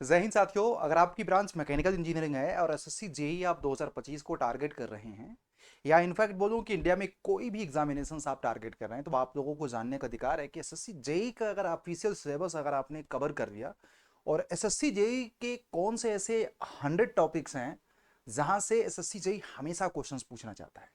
जय हिंद साथियों। अगर आपकी ब्रांच मैकेनिकल इंजीनियरिंग है और एसएससी जेई आप 2025 को टारगेट कर रहे हैं, या इनफैक्ट बोलूं कि इंडिया में कोई भी एग्जामिनेशन आप टारगेट कर रहे हैं, तो आप लोगों को जानने का अधिकार है कि एसएससी जेई का अगर ऑफिशियल सिलेबस अगर आपने कवर कर लिया और एसएससी जेई के कौन से ऐसे 100 टॉपिक्स हैं जहां से एसएससी जेई हमेशा क्वेश्चंस पूछना चाहता है।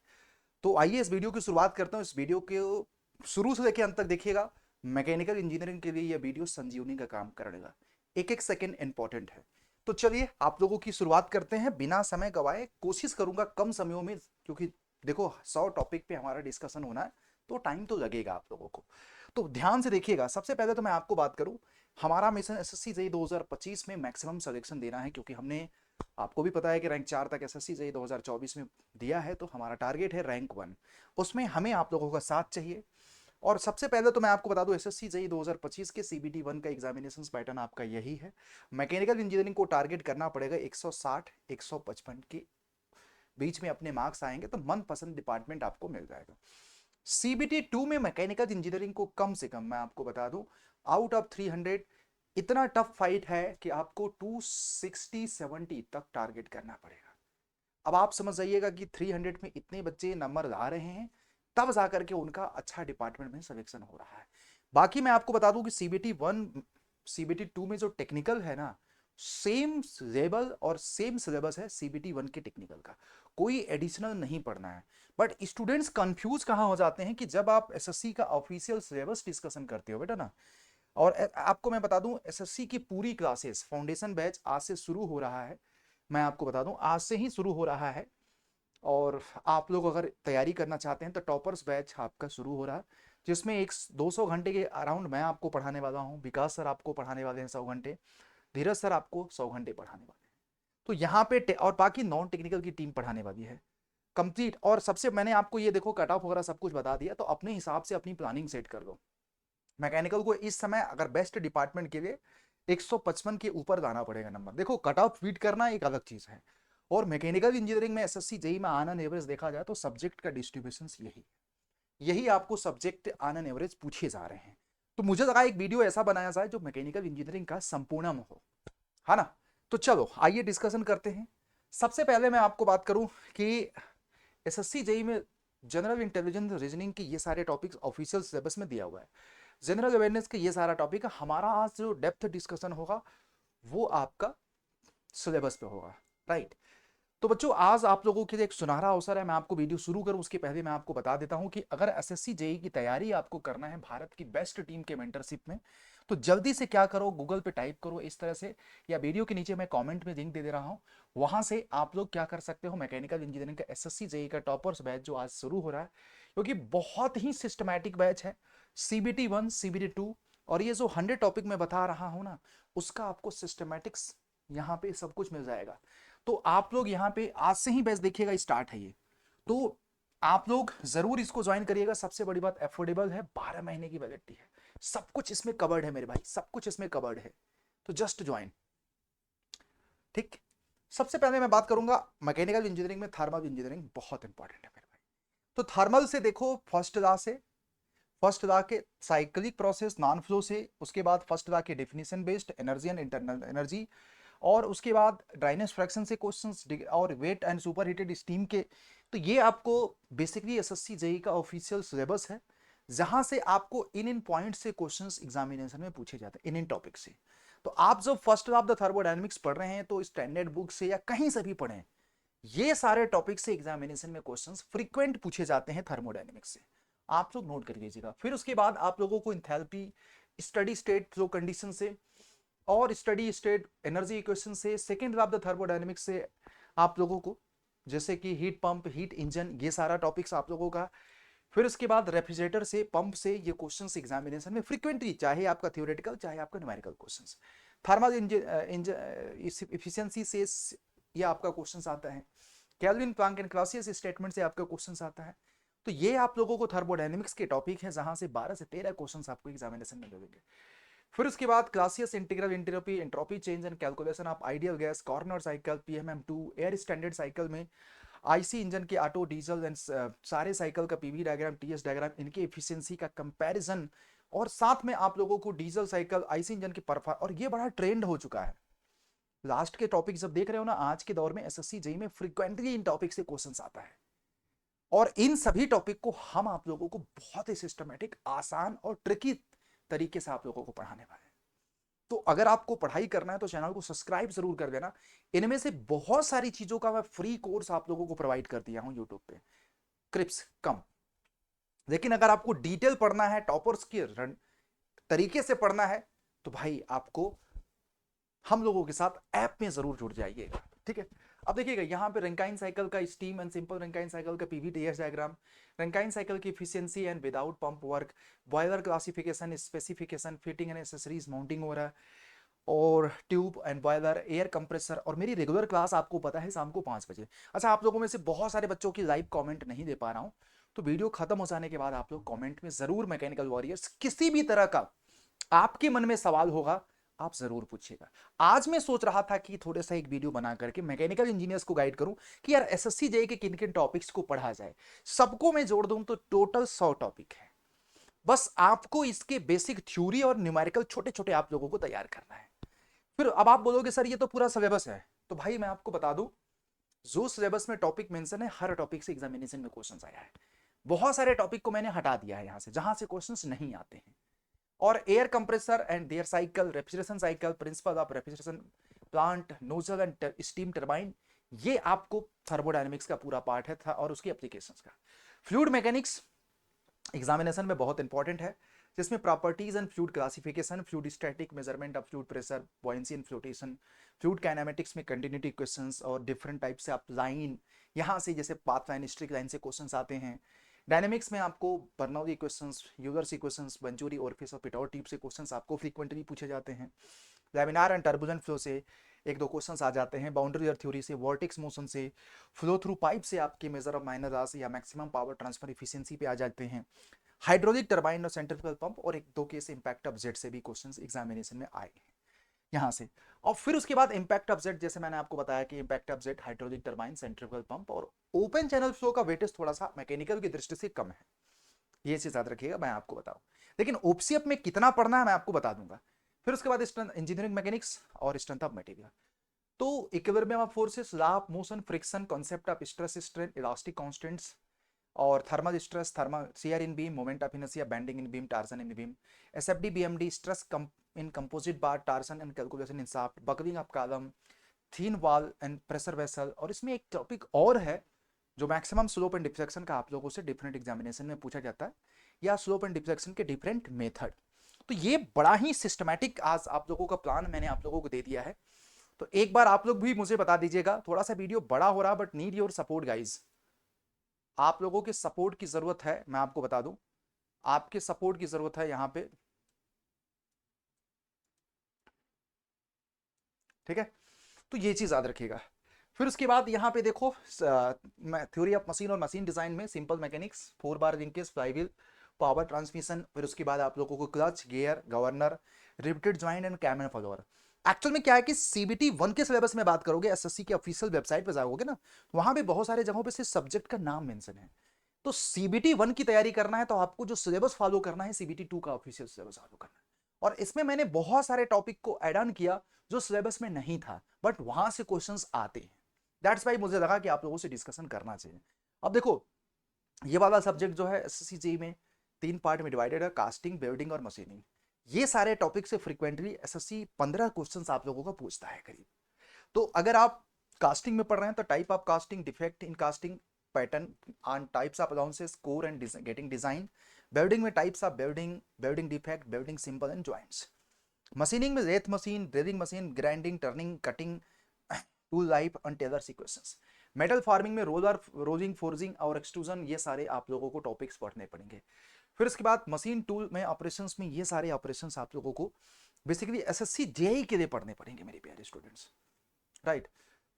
तो आइए इस वीडियो की शुरुआत करता हूं। इस वीडियो के शुरू से लेकर अंत तक देखिएगा। मैकेनिकल इंजीनियरिंग के लिए यह वीडियो संजीवनी का काम करेगा। एक एक सेकंड इंपॉर्टेंट है। तो चलिए आप लोगों की शुरुआत करते हैं बिना समय गवाए। कोशिश करूंगा कम समयों में, क्योंकि देखो 100 टॉपिक पे हमारा डिस्कशन होना है, तो टाइम तो लगेगा आप लोगों को। तो ध्यान से देखिएगा। सबसे पहले तो मैं आपको बात करूं, हमारा मिशन एसएससी जेई 2025 में मैक्सिमम सिलेक्शन देना है, क्योंकि हमने, आपको भी पता है कि रैंक 4 तक एसएससी जेई 2024 में दिया है, तो हमारा टारगेट है रैंक 1। उसमें हमें आप लोगों का साथ चाहिए। और सबसे पहले तो मैं आपको बता दूं, एसएससी जेई 2025 के सीबीटी 1 का एग्जामिनेशन पैटर्न आपका यही है। मैकेनिकल इंजीनियरिंग को टारगेट करना पड़ेगा 160 155 के बीच में अपने मार्क्स आएंगे तो मनपसंद डिपार्टमेंट आपको मिल जाएगा। सीबीटी 2 में मैकेनिकल इंजीनियरिंग को कम से कम मैं आपको बता दूं, आउट ऑफ 300 इतना टफ फाइट है कि आपको 260 70 तक टारगेट करना पड़ेगा। अब आप समझ जाइएगा कि 300 में इतने बच्चे नंबर ला रहे हैं, तब जाकर के उनका अच्छा डिपार्टमेंट में सिलेक्शन हो रहा है। बाकी मैं आपको बता दूं कि सीबीटी 1 सीबीटी 2 में जो टेक्निकल है ना, सेम लेवल और सेम सिलेबस है सीबीटी 1 के टेक्निकल का। कोई एडिशनल नहीं पढ़ना है। बट स्टूडेंट्स कंफ्यूज कहां हो जाते हैं कि जब आप एसएससी का ऑफिशियल सिलेबस डिस्कशन करते हो बेटा ना। और आपको मैं बता दूं, एसएससी की पूरी क्लासेस फाउंडेशन बैच आज से शुरू हो रहा है। मैं आपको बता दूं आज से ही शुरू हो रहा है। और आप लोग अगर तैयारी करना चाहते हैं तो टॉपर्स बैच आपका शुरू हो रहा है, जिसमें एक 200 घंटे के अराउंड मैं आपको पढ़ाने वाला हूँ। विकास सर आपको पढ़ाने वाले हैं 100 घंटे। धीरज सर आपको 100 घंटे पढ़ाने वाले हैं। तो यहाँ पे और बाकी नॉन टेक्निकल की टीम पढ़ाने वाली है कंप्लीट। और सबसे मैंने आपको ये देखो कट ऑफ वगैरह सब कुछ बता दिया, तो अपने हिसाब से अपनी प्लानिंग सेट कर लो। मैकेनिकल को इस समय अगर बेस्ट डिपार्टमेंट के लिए 155 के ऊपर लाना पड़ेगा नंबर। देखो कट ऑफ बीट करना एक अलग चीज है, और मैकेनिकल इंजीनियरिंग में एसएससी जेई में आन एन एवरेज देखा जाए तो सब्जेक्ट का डिस्ट्रीब्यूशन यही यही आपको सब्जेक्ट आन एन एवरेज पूछे जा रहे हैं। तो मुझे लगा एक वीडियो ऐसा बनाया जाए जो मैकेनिकल इंजीनियरिंग का संपूर्णम हो, है ना। तो चलो आइए डिस्कशन करते हैं। सबसे पहले मैं आपको बात करूं कि एसएससी जेई में जनरल इंटेलिजेंस रीजनिंग के ये सारे टॉपिक्स ऑफिशियल सिलेबस में दिया हुआ है। जनरल अवेयरनेस का ये सारा टॉपिक है। हमारा आज जो डेप्थ डिस्कशन होगा वो आपका सिलेबस पे होगा, राइट। तो बच्चों आज आप लोगों के लिए एक सुनहरा अवसर है। मैं आपको वीडियो शुरू करूं उसके पहले मैं आपको बता देता हूं कि अगर एसएससी जेई की तैयारी आपको करना है भारत की बेस्ट टीम के मेंटरशिप में, तो जल्दी से क्या करो, गूगल पे टाइप करो इस तरह से, या वीडियो के नीचे मैं कमेंट में लिंक दे रहा हूं, वहां से आप लोग क्या कर सकते हो, मैकेनिकल इंजीनियरिंग का एसएससी जेई का टॉपर्स बैच जो आज शुरू हो रहा है, क्योंकि बहुत ही सिस्टमैटिक बैच है। सीबीटी 1 सीबीटी 2 और ये जो 100 टॉपिक मैं बता रहा हूं ना, उसका आपको सिस्टमैटिक्स यहाँ पे सब कुछ मिल जाएगा। तो आप लोग यहाँ पे आज से ही बैच देखिएगा, स्टार्ट है ये। तो आप लोग जरूर इसको ज्वाइन करिएगा। सबसे बड़ी बात अफोर्डेबल है, 12 महीने की वैलिडिटी है, सब कुछ इसमें कवर्ड है मेरे भाई, सब कुछ इसमें कवर्ड है। तो जस्ट ज्वाइन, ठीक। सबसे पहले मैं बात करूंगा मैकेनिकल इंजीनियरिंग में थर्मल इंजीनियरिंग बहुत इंपॉर्टेंट है मेरे भाई। तो थर्मल से देखो, फर्स्ट लॉ के साइक्लिक प्रोसेस नॉन फ्लो से, उसके बाद फर्स्ट लॉ के definition based energy and internal energy, और उसके बाद ड्राइनेस फ्रैक्शन से क्वेश्चंस और wet and super heated steam के। तो ये आपको बेसिकली एसएससी जेई का ऑफिशियल सिलेबस है, जहां से आपको इन पॉइंट से क्वेश्चंस एग्जामिनेशन में पूछे जाते हैं, इन टॉपिक से। तो आप जब फर्स्ट ऑफ द थर्मोडायनेमिक्स पढ़ रहे हैं तो स्टैंडर्ड बुक से या कहीं से भी पढ़ें, ये सारे टॉपिक से एग्जामिनेशन में क्वेश्चंस फ्रीक्वेंट पूछे जाते हैं थर्मोडायनेमिक्स से। आप लोग नोट कर लीजिएगा। फिर उसके बाद आप लोगों को enthalpy, steady state flow condition से, और स्टडी स्टेट एनर्जी इक्वेशन से, second law of the thermodynamics से आप लोगों को, जैसे कि हीट पंप, हीट इंजन, ये सारा टॉपिक्स आप लोगों का। फिर उसके बाद रेफ्रिजरेटर से, पंप से, ये क्वेश्चंस एग्जामिनेशन में फ्रीक्वेंटली, चाहे आपका थ्योरेटिकल चाहे आपका न्यूमेरिकल क्वेश्चंस। थर्मल इफिशियंसी से ये आपका क्वेश्चंस आता है। Kelvin Planck and Clausius statement से आपका क्वेश्चंस आता है। तो ये आप लोगों को थर्मोडायनेमिक्स के टॉपिक हैं, जहां से 12 से 13 क्वेश्चंस आपको एग्जामिनेशन में मिलेंगे। फिर उसके बाद Clausius integral entropy, entropy change and calculation of ideal gas, Carnot cycle, PMM two, air standard cycle में आईसी इंजन के ऑटो, डीजल एंड सारे साइकिल का पीवी डायग्राम, टीएस डायग्राम, इनके एफिशिएंसी का कंपैरिजन, और साथ में आप लोगों को डीजल साइकिल, आईसी इंजन की परफॉर्मेंस, और ये बड़ा ट्रेंड हो चुका है लास्ट के टॉपिक जब देख रहे हो ना, आज के दौर में एसएससी जेईई में फ्रीक्वेंटली इन टॉपिक से क्वेश्चंस आता है, और इन सभी टॉपिक को हम आप लोगों को बहुत ही सिस्टमेटिक, आसान और ट्रिकी तरीके से आप लोगों को पढ़ाने वाले हैं। तो अगर आपको पढ़ाई करना है तो चैनल को सब्सक्राइब जरूर कर देना। इनमें से बहुत सारी चीजों का मैं फ्री कोर्स आप लोगों को प्रोवाइड कर दिया हूं यूट्यूब पे, क्रिप्स कम। लेकिन अगर आपको डिटेल पढ़ना है, टॉपर्स के तरीके से पढ़ना है, तो भाई आपको हम लोगों के साथ ऐप में जरूर जुड़ जाइएगा, ठीक है। अब देखिएगा यहाँ पे रैंकाइन साइकिल का steam and simple Rankine cycle का पीवीटीएस डायग्राम, रैंकाइन साइकिल की efficiency and without pump work, boiler classification, specification, fitting and accessories, mounting हो रहा है, और tube and boiler, air compressor. और मेरी रेगुलर क्लास आपको पता है शाम को 5 बजे। अच्छा, आप लोगों में से बहुत सारे बच्चों की लाइव कमेंट नहीं दे पा रहा हूं, तो वीडियो खत्म हो जाने के बाद आप लोग कमेंट में जरूर मैकेनिकल वॉरियर्स किसी भी तरह का आपके मन में सवाल होगा आप जरूर पूछिएगा। आज मैं सोच रहा था कि थोड़ा सा एक वीडियो बना करके मैकेनिकल इंजीनियर्स को गाइड करूं कि यार एसएससी जेईई के किन किन टॉपिक्स को पढ़ा जाए। सबको मैं जोड़ दूं तो टोटल 100 टॉपिक है। बस आपको इसके बेसिक थ्योरी और न्यूमेरिकल छोटे छोटे आप लोगों को तैयार करना है। फिर अब आप बोलोगे सर ये तो पूरा सिलेबस है, तो भाई मैं आपको बता दूं, जो सिलेबस में टॉपिक मेंशन है हर टॉपिक से एग्जामिनेशन में क्वेश्चंस आया है। बहुत सारे टॉपिक को मैंने हटा दिया है यहां से जहां से क्वेश्चंस नहीं आते हैं। और air compressor and their cycle, refrigeration cycle, principle of refrigeration plant, nozzle and steam turbine, ये आपको थर्मोडायनेमिक्स का पूरा पार्ट है था और उसकी एप्लीकेशंस का। फ्लूइड मैकेनिक्स एग्जामिनेशन में बहुत इंपॉर्टेंट है, जिसमें properties and fluid classification, fluid static measurement of fluid pressure, buoyancy and flotation, fluid kinematics में कंटिन्यूटी क्वेश्चंस और डिफरेंट टाइप से आप लाइन, यहाँ से जैसे पाथ लाइन, स्ट्रिक लाइन से क्वेश्चंस आते हैं। डायनेमिक्स में आपको Bernoulli questions, Euler equations, venturi, orifice और पिटौट ट्यूब से क्वेश्चंस आपको फ्रीक्वेंटली पूछे जाते हैं। लैमिनार एंड टर्बुलेंट फ्लो से एक दो क्वेश्चंस आ जाते हैं। बाउंड्री और थ्योरी से, वॉर्टेक्स मोशन से, फ्लो थ्रू पाइप से आपके मेजर ऑफ माइनर लॉस या मैक्सिमम पावर ट्रांसफर इफिशिएंसी पे आ जाते हैं। हाइड्रोलिक टरबाइन और सेंट्रीफ्यूगल पंप और एक दो केस इंपैक्ट ऑफ जेट से भी क्वेश्चंस एग्जामिनेशन में आए हैं यहाँ से। और फिर उसके बाद इंपैक्ट ऑफ जेट, जैसे मैंने आपको बताया कि impact of jet, hydraulic turbine, centrifugal pump और ओपन चैनल फ्लो का वेटेज थोड़ा सा मैकेनिकल की दृष्टि से कम है, ये चीज याद रखिएगा, मैं आपको बताऊं। लेकिन ओपसीएफ में कितना पढ़ना है मैं आपको बता दूंगा। फिर उसके बाद इंजीनियरिंग मैकेनिक्स और स्ट्रेंथ ऑफ मटेरियल, तो equilibrium of forces, law of motion, friction, concept of stress strain, elastic constants और thermal stress, thermal shear in beam, moment of inertia, bending in beam, torsion in beam, SFD BMD, stress in composite bar, torsion and calculation in shaft, buckling of column, thin wall and pressure vessel. और इसमें एक topic और है जो maximum slope and deflection का आप लोगों से डिफरेंट एग्जामिनेशन में पूछा जाता है, या स्लोप एंड डिफ्लेक्शन के डिफरेंट मेथड। तो ये बड़ा ही सिस्टमैटिक आज आप लोगों का प्लान मैंने आप लोगों को दे दिया है। तो एक बार आप लोग भी मुझे बता दीजिएगा, थोड़ा सा वीडियो बड़ा हो रहा but need your support guys. आप लोगों के सपोर्ट की जरूरत है, मैं आपको बता दूं, आपके सपोर्ट की जरूरत है यहाँ पे, ठीक है। तो ये चीज याद रखिएगा। फिर उसके बाद यहाँ पे देखो, थ्योरी ऑफ मशीन और मशीन डिजाइन में simple mechanics, 4 bar linkage, flywheel, power transmission. फिर उसके बाद आप लोगों को clutch, gear, governor, riveted joint and cam and follower. Actual में क्या है कि सीबीटी 1 के सिलेबस में बात करोगे, एसएससी की ऑफिशियल वेबसाइट पर जाओगे ना, वहां पे बहुत सारे जगहों पे सिर्फ सब्जेक्ट का नाम मेंशन है। तो सीबीटी 1 की तैयारी करना है तो आपको जो सिलेबस फॉलो करना है, सीबीटी 2 का ऑफिशियल सिलेबस फॉलो करना है। और इसमें मैंने बहुत सारे टॉपिक को ऐड ऑन किया जो सिलेबस में नहीं था, बट वहां से क्वेश्चंस आते हैं। दैट्स वाई मुझे लगा कि आप लोगों से डिस्कशन करना चाहिए। अब देखो, ये वाला सब्जेक्ट जो है एसएससी जेईई में 3 पार्ट में डिवाइडेड है, कास्टिंग, वेल्डिंग और मशीनिंग। ये सारे टॉपिक से फ्रीक्वेंटली एसएससी 15 क्वेश्चंस आप लोगों का पूछता है करीब। तो अगर आप कास्टिंग में पढ़ रहे हैं तो type of casting, defect in casting, pattern on types of allowances, core and gating design. Welding में types of welding, welding defect, welding simple and joints. Machining में lathe machine, drilling machine, grinding, turning, cutting, tool life and Taylor sequences. Metal forming में roller, rolling, forging और extrusion, ये सारे आप लोगों को topics पढ़ने पड़ेंगे। फिर उसके बाद मशीन टूल में ऑपरेशंस में ये सारे ऑपरेशंस आप लोगों को बेसिकली एसएससी जेईई के लिए पढ़ने पड़ेंगे मेरे प्यारे स्टूडेंट्स, राइट।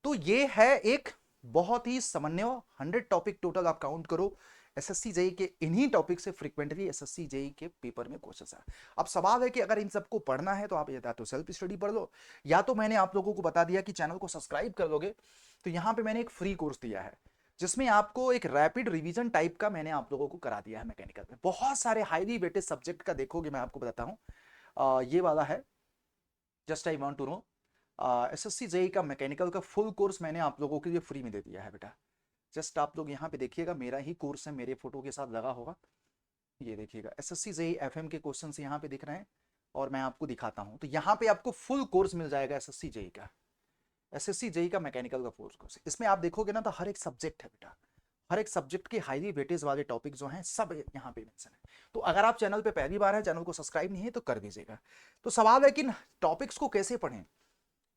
तो ये है एक बहुत ही सामान्य 100 टॉपिक टोटल आप काउंट करो, एसएससी जेईई के इन्हीं टॉपिक से फ्रीक्वेंटली एसएससी जेईई के पेपर में क्वेश्चंस है। अब सवाल है कि अगर इन सबको पढ़ना है तो आप या तो सेल्फ स्टडी पढ़ लो, या तो मैंने आप लोगों को बता दिया कि चैनल को सब्सक्राइब कर लोगे तो यहाँ पे मैंने एक फ्री कोर्स दिया है जिसमें आपको एक रैपिड रिवीजन टाइप का मैंने आप लोगों को करा दिया है। मैकेनिकल में बहुत सारे हाईली वेटेड सब्जेक्ट का देखोगे, मैं आपको बताता हूँ। ये वाला है, just I want to know, SSC JE का मैकेनिकल का फुल कोर्स मैंने आप लोगों के लिए फ्री में दे दिया है बेटा। जस्ट आप लोग यहाँ पे देखिएगा, मेरा ही कोर्स है, मेरे फोटो के साथ लगा होगा, ये देखिएगा एसएससी जेई एफएम के क्वेश्चन यहाँ पे दिख रहे हैं और मैं आपको दिखाता हूँ। तो यहाँ पे आपको फुल कोर्स मिल जाएगा एसएससी जेई का, एसएससी जेई का मैकेनिकल का फुल कोर्स। इसमें आप देखोगे ना तो हर एक सब्जेक्ट है बेटा, हर एक सब्जेक्ट के हाईली वेटेज वाले टॉपिक जो हैं सब यहाँ पे मेंशन है। तो अगर आप चैनल पे पहली बार है, चैनल को सब्सक्राइब नहीं है तो कर दीजिएगा। तो सवाल है कि टॉपिक्स को कैसे पढ़ें,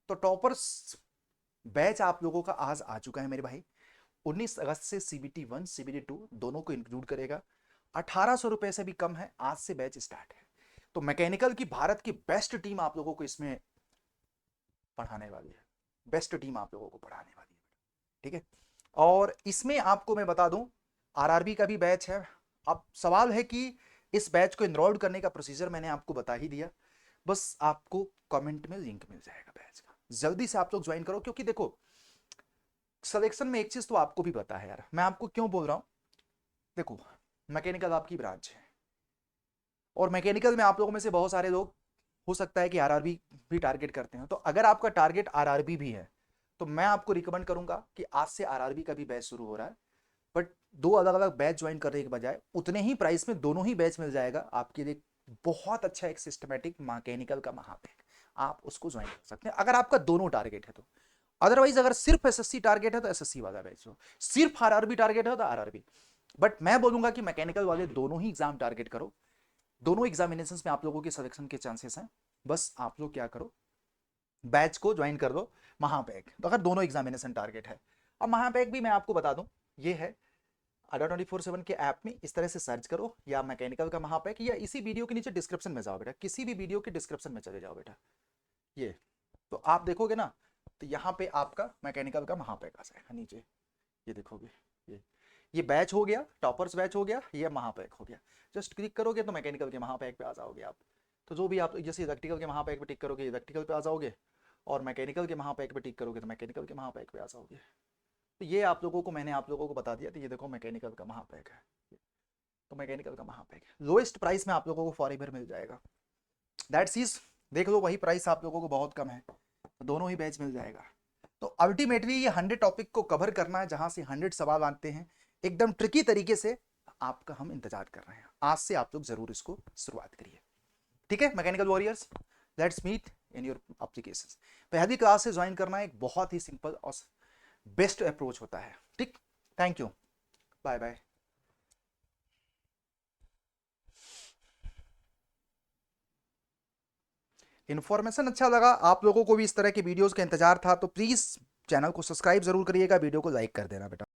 तो टॉपर्स बैच आप लोगों का आज आ चुका है मेरे भाई। 19 अगस्त से CBT 1 CBT 2 दोनों को इंक्लूड करेगा। 1800 रुपए से भी कम है, आज से बैच स्टार्ट है। तो मैकेनिकल की भारत की बेस्ट टीम आप लोगों को इसमें पढ़ाने वाली है, बेस्ट टीम आप लोगों को पढ़ाने वाली है, ठीक है। और इसमें आपको मैं बता दूं आरआरबी का भी बैच है। अब सवाल है कि इस बैच को एनरोल करने का प्रोसीजर मैंने आपको बता ही दिया, बस आपको कमेंट में लिंक मिल जाएगा बैच का, जल्दी से आप लोग ज्वाइन करो। क्योंकि देखो सिलेक्शन में एक चीज तो आपको भी पता है यार, मैं आपको क्यों बोल रहा हूं, देखो मैकेनिकल आपकी ब्रांच है और मैकेनिकल में आप लोगों में से बहुत सारे लोग हो सकता है कि आरआरबी भी टारगेट करते हैं। तो अगर आपका टारगेट आरआरबी भी है तो मैं आपको रिकमेंड करूंगा कि आज से आरआरबी का भी बैच शुरू हो रहा है, बट दो अलग अलग बैच ज्वाइन करने के बजाय उतने ही प्राइस में दोनों ही बैच मिल जाएगा आपके लिए। बहुत अच्छा एक सिस्टमेटिक मैकेनिकल का महापैक, आप उसको ज्वाइन कर सकते हैं अगर आपका दोनों टारगेट है तो। अदरवाइज अगर सिर्फ एसएससी टारगेट है तो एसएससी वाला बैच हो, सिर्फ आरआरबी टारगेट है तो आरआरबी। बट मैं बोलूंगा कि मैकेनिकल वाले दोनों ही एग्जाम टारगेट करो, दोनों एग्जामिनेशन में आप लोगों के सिलेक्शन के चांसेस हैं। बस आप लोग क्या करो, बैच को ज्वाइन कर दो महापैक, तो अगर दोनों एग्जामिनेशन टारगेट है। अब महापैक भी मैं आपको बता दूं, ये है अडा 24/7 के ऐप में इस तरह से सर्च करो, या मैकेनिकल का महापैक, या इसी वीडियो के नीचे डिस्क्रिप्शन में जाओ बेटा, किसी भी वीडियो के डिस्क्रिप्शन में चले जाओ बेटा, ये तो आप देखोगे ना तो यहाँ पे आपका मैकेनिकल का महापैक आ जाएगा नीचे, ये देखोगे, ये बैच हो गया, टॉपर्स बैच हो गया, ये महापैक हो गया। जस्ट क्लिक करोगे तो मैकेनिकल के महापैक पे आ जाओगे आप। तो जो भी आप जैसे इलेक्ट्रिकल के महापैक पे टिक करोगे इलेक्ट्रिकल पे आ जाओगे, और मैकेनिकल के महापैक पे टिक करोगे तो मैकेनिकल के महापैक पे आ जाओगे। तो ये आप लोगों को मैंने आप लोगों को बता दिया। तो ये देखो मैकेनिकल का महापैक है, तो मैकेनिकल का महापैक है, लोएस्ट प्राइस में आप लोगों को फॉरएवर मिल जाएगा। दैट्स इज, देख लो वही प्राइस आप लोगों को बहुत कम है, तो दोनों ही बैच मिल जाएगा। तो अल्टीमेटली ये 100 टॉपिक को कवर करना है, जहां से 100 सवाल आते हैं एकदम ट्रिकी तरीके से, आपका हम इंतजार कर रहे हैं। आज से आप लोग जरूर इसको शुरुआत करिए, ठीक है। Mechanical warriors, let's meet in your applications. पहली क्लास से ज्वाइन करना एक बहुत ही सिंपल और बेस्ट अप्रोच होता है, ठीक। Thank you, bye bye. Information अच्छा लगा, आप लोगों को भी इस तरह के वीडियोस का इंतजार था, तो प्लीज चैनल को सब्सक्राइब जरूर करिएगा, वीडियो को लाइक कर देना बेटा।